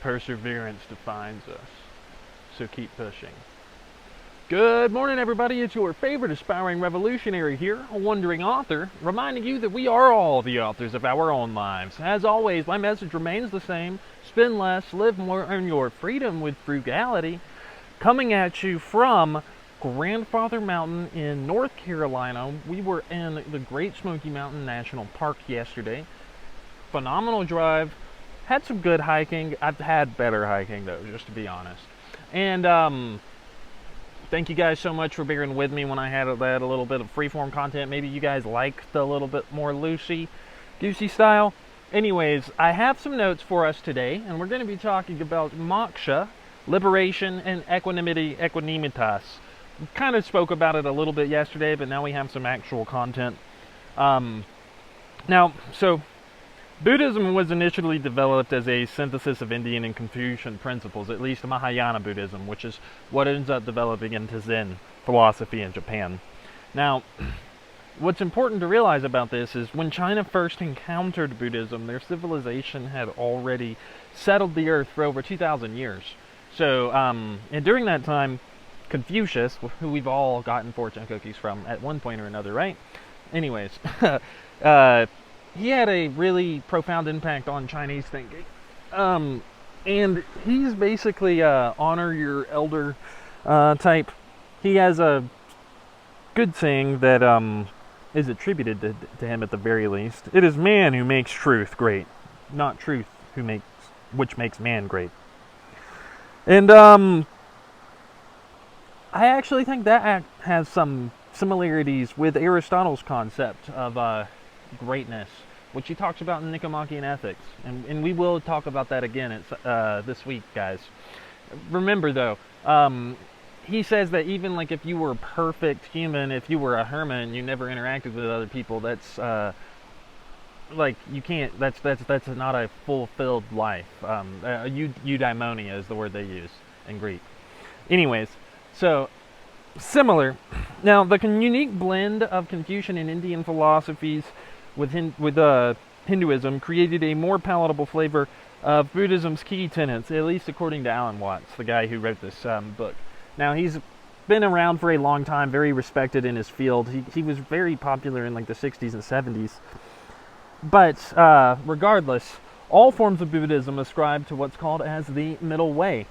Perseverance defines us, so keep pushing. Good morning, everybody. It's your favorite aspiring revolutionary here, a wandering author, reminding you that we are all the authors of our own lives. As always, my message remains the same: spend less, live more, earn your freedom with frugality. Coming at you from Grandfather Mountain in North Carolina. We were in the Great Smoky Mountain National Park yesterday. Phenomenal drive. Had some good hiking. I've had better hiking though, just to be honest. And thank you guys so much for bearing with me when I had a little bit of freeform content. Maybe you guys liked the little bit more loosey-goosey style. Anyways, I have some notes for us today, and we're going to be talking about moksha, liberation, and equanimitas. We kind of spoke about it a little bit yesterday, but now we have some actual content. So Buddhism was initially developed as a synthesis of Indian and Confucian principles, at least Mahayana Buddhism, which is what ends up developing into Zen philosophy in Japan. Now, what's important to realize about this is when China first encountered Buddhism, their civilization had already settled the earth for over 2,000 years. So, and during that time, Confucius, who we've all gotten fortune cookies from at one point or another, right? Anyways, he had a really profound impact on Chinese thinking. And he's basically honor your elder type. He has a good saying that is attributed to him at the very least. It is man who makes truth great, not truth which makes man great. And I actually think that has some similarities with Aristotle's concept of greatness, which he talks about in Nicomachean Ethics, and we will talk about that again this week, guys. Remember though, he says that even like if you were a perfect human, if you were a hermit and you never interacted with other people, that's like you can't. That's not a fulfilled life. Eudaimonia is the word they use in Greek. Anyways, so similar. Now, the unique blend of Confucian and Indian philosophies with Hinduism created a more palatable flavor of Buddhism's key tenets, at least according to Alan Watts, the guy who wrote this book. Now, he's been around for a long time, very respected in his field. He was very popular in like the 60s and 70s. But regardless, all forms of Buddhism ascribe to what's called as the middle way,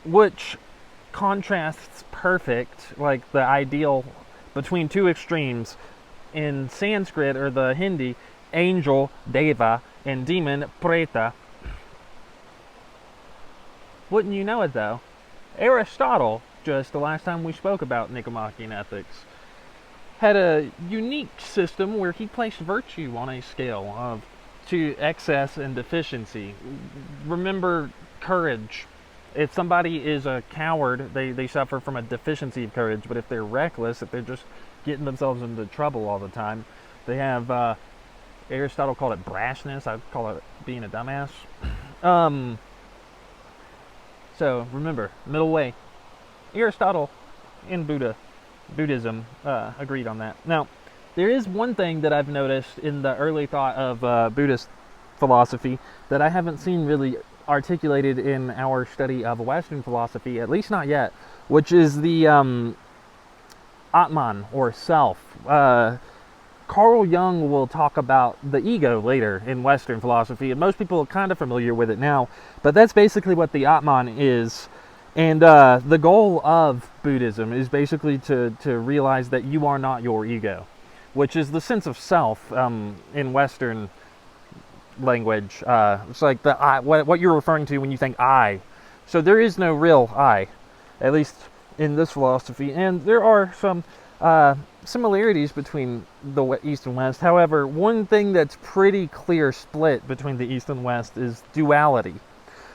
which contrasts perfect, like the ideal between two extremes. In Sanskrit, or the Hindi, angel, deva, and demon, preta. Wouldn't you know it though, Aristotle, just the last time we spoke about Nicomachean Ethics, had a unique system where he placed virtue on a scale of to excess and deficiency. Remember courage. If somebody is a coward, they suffer from a deficiency of courage, but if they're reckless, if they're just getting themselves into trouble all the time, they have, Aristotle called it brashness, I'd call it being a dumbass. So remember, middle way. Aristotle and Buddhism agreed on that. Now, there is one thing that I've noticed in the early thought of Buddhist philosophy that I haven't seen really articulated in our study of Western philosophy, at least not yet, which is the Atman, or self. Carl Jung will talk about the ego later in Western philosophy, and most people are kind of familiar with it now, but that's basically what the Atman is. And the goal of Buddhism is basically to realize that you are not your ego, which is the sense of self in Western language. It's like the I, what you're referring to when you think I. So there is no real I, at least in this philosophy, and there are some similarities between the East and West. However, one thing that's pretty clear split between the East and West is duality.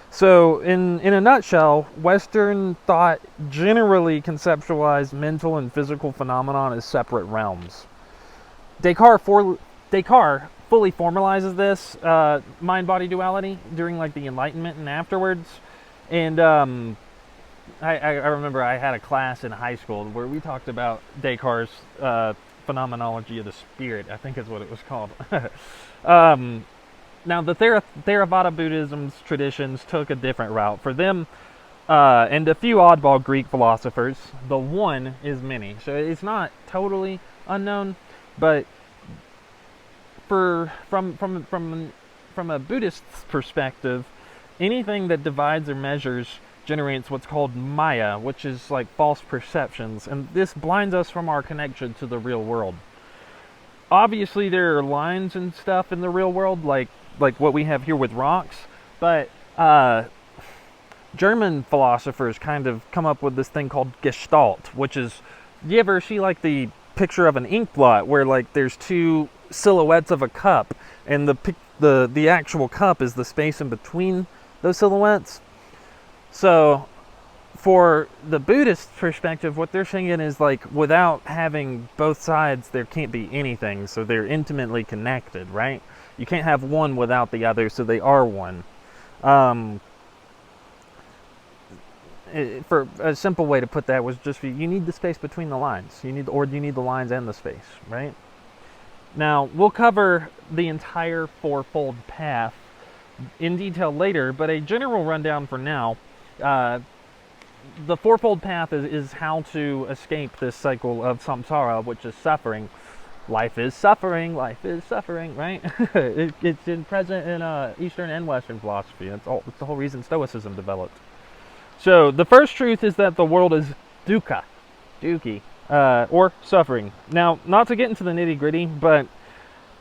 So in a nutshell, Western thought generally conceptualized mental and physical phenomenon as separate realms. Descartes fully formalizes this mind-body duality during like the Enlightenment and afterwards. And I remember I had a class in high school where we talked about Descartes' phenomenology of the spirit, I think is what it was called. Now, the Theravada Buddhism's traditions took a different route. For them, and a few oddball Greek philosophers, the one is many. So it's not totally unknown, but from a Buddhist perspective, anything that divides or measures generates what's called Maya, which is like false perceptions, and this blinds us from our connection to the real world. Obviously, there are lines and stuff in the real world, like what we have here with rocks, but German philosophers kind of come up with this thing called Gestalt, which is, you ever see like the picture of an ink blot where like there's two silhouettes of a cup, and the actual cup is the space in between those silhouettes? So for the Buddhist perspective, what they're saying is like, without having both sides, there can't be anything. So they're intimately connected, right? You can't have one without the other, so they are one. For a simple way to put that was just, you need the space between the lines. You need the lines and the space, right? Now, we'll cover the entire fourfold path in detail later, but a general rundown for now. The fourfold path is how to escape this cycle of samsara, which is suffering. Life is suffering, right? It's present in Eastern and Western philosophy. It's the whole reason Stoicism developed. So the first truth is that the world is dukkha, or suffering. Now, not to get into the nitty-gritty, but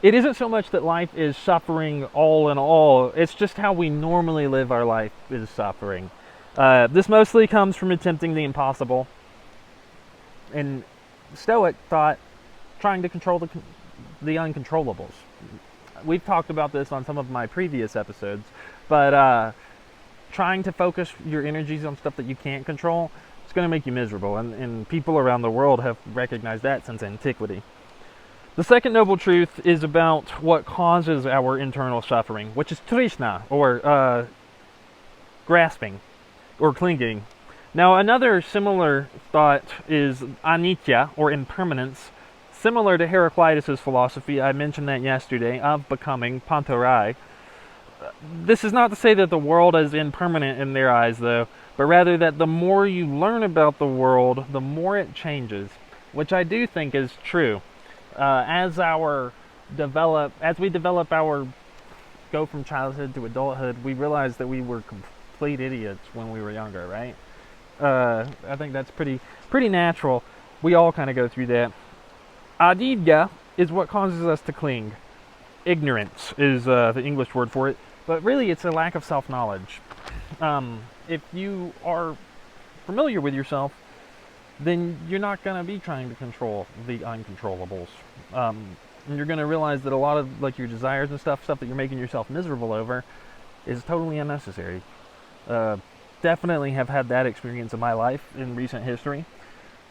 it isn't so much that life is suffering all in all. It's just how we normally live our life is suffering. This mostly comes from attempting the impossible. And Stoic thought, trying to control the uncontrollables. We've talked about this on some of my previous episodes, but trying to focus your energies on stuff that you can't control, it's going to make you miserable. And people around the world have recognized that since antiquity. The second noble truth is about what causes our internal suffering, which is trishna, or grasping, or clinging. Now, another similar thought is anitya, or impermanence, similar to Heraclitus' philosophy. I mentioned that yesterday, of becoming, pantarai. This is not to say that the world is impermanent in their eyes, though, but rather that the more you learn about the world, the more it changes, which I do think is true. As we develop our go from childhood to adulthood, we realize that we were complete idiots when we were younger, right? I think that's pretty natural. We all kind of go through that. Avidya is what causes us to cling. Ignorance is the English word for it, but really it's a lack of self-knowledge. If you are familiar with yourself, then you're not going to be trying to control the uncontrollables. And you're going to realize that a lot of like your desires and stuff that you're making yourself miserable over is totally unnecessary. Definitely have had that experience in my life in recent history.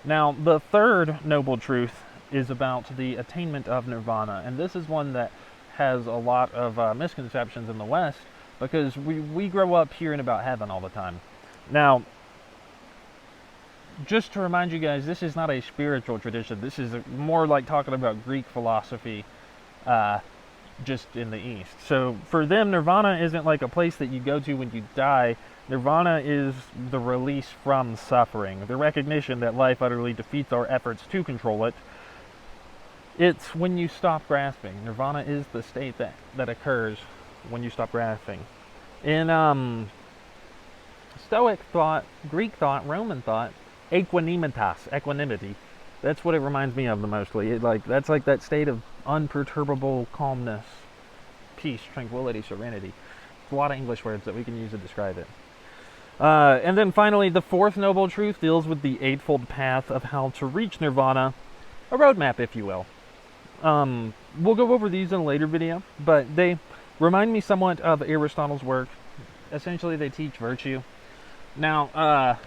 Now, the third noble truth is about the attainment of nirvana, and this is one that has a lot of misconceptions in the West, because we grow up hearing about heaven all the time. Now, just to remind you guys, this is not a spiritual tradition. This is more like talking about Greek philosophy, just in the East. So for them, nirvana isn't like a place that you go to when you die. Nirvana is the release from suffering, the recognition that life utterly defeats our efforts to control it. It's when you stop grasping. Nirvana is the state that occurs when you stop grasping. In Stoic thought, Greek thought, Roman thought, equanimity. That's what it reminds me of the mostly. That's like that state of unperturbable calmness, peace, tranquility, serenity. It's a lot of English words that we can use to describe it. And then finally, the fourth noble truth deals with the eightfold path of how to reach nirvana, a roadmap, if you will. We'll go over these in a later video, but they remind me somewhat of Aristotle's work. Essentially, they teach virtue. Now,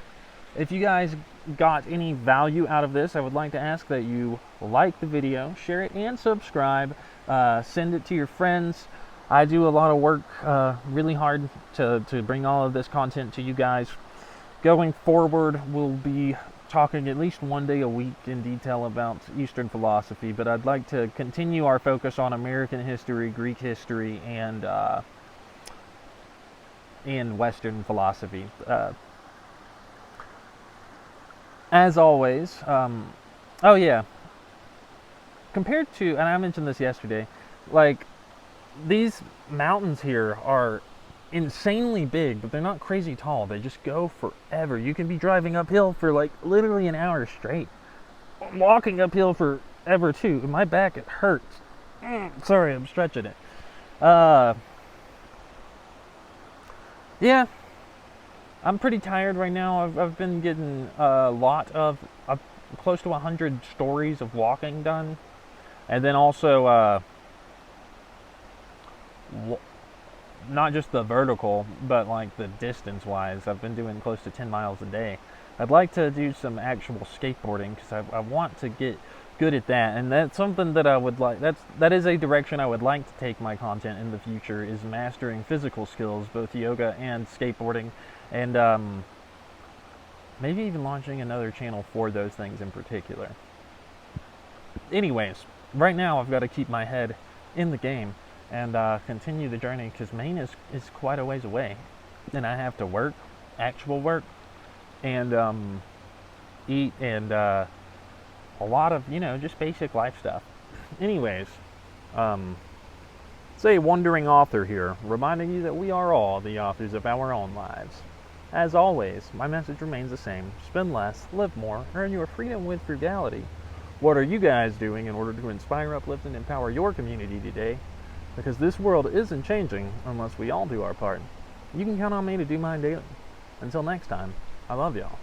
if you guys got any value out of this, I would like to ask that you like the video, share it, and subscribe. Send it to your friends. I do a lot of work really hard to bring all of this content to you guys. Going forward, we'll be talking at least one day a week in detail about Eastern philosophy, but I'd like to continue our focus on American history, Greek history, and Western philosophy. As always, oh yeah, compared to, and I mentioned this yesterday, like, these mountains here are insanely big, but they're not crazy tall. They just go forever. You can be driving uphill for like literally an hour straight. Walking uphill forever too. My back, it hurts. Sorry, I'm stretching it. Yeah, I'm pretty tired right now. I've been getting a lot of, close to 100 stories of walking done. And then also, not just the vertical, but like the distance wise. I've been doing close to 10 miles a day. I'd like to do some actual skateboarding because I want to get good at that, and that's something that I would like. That is a direction I would like to take my content in the future, is mastering physical skills, both yoga and skateboarding, and maybe even launching another channel for those things in particular. Anyways, right now I've got to keep my head in the game and continue the journey, because Maine is quite a ways away, and I have to work, actual work, and eat, and a lot of, just basic life stuff. Anyways, it's a wandering author here, reminding you that we are all the authors of our own lives. As always, my message remains the same: spend less, live more, earn your freedom with frugality. What are you guys doing in order to inspire, uplift, and empower your community today? Because this world isn't changing unless we all do our part. You can count on me to do mine daily. Until next time, I love y'all.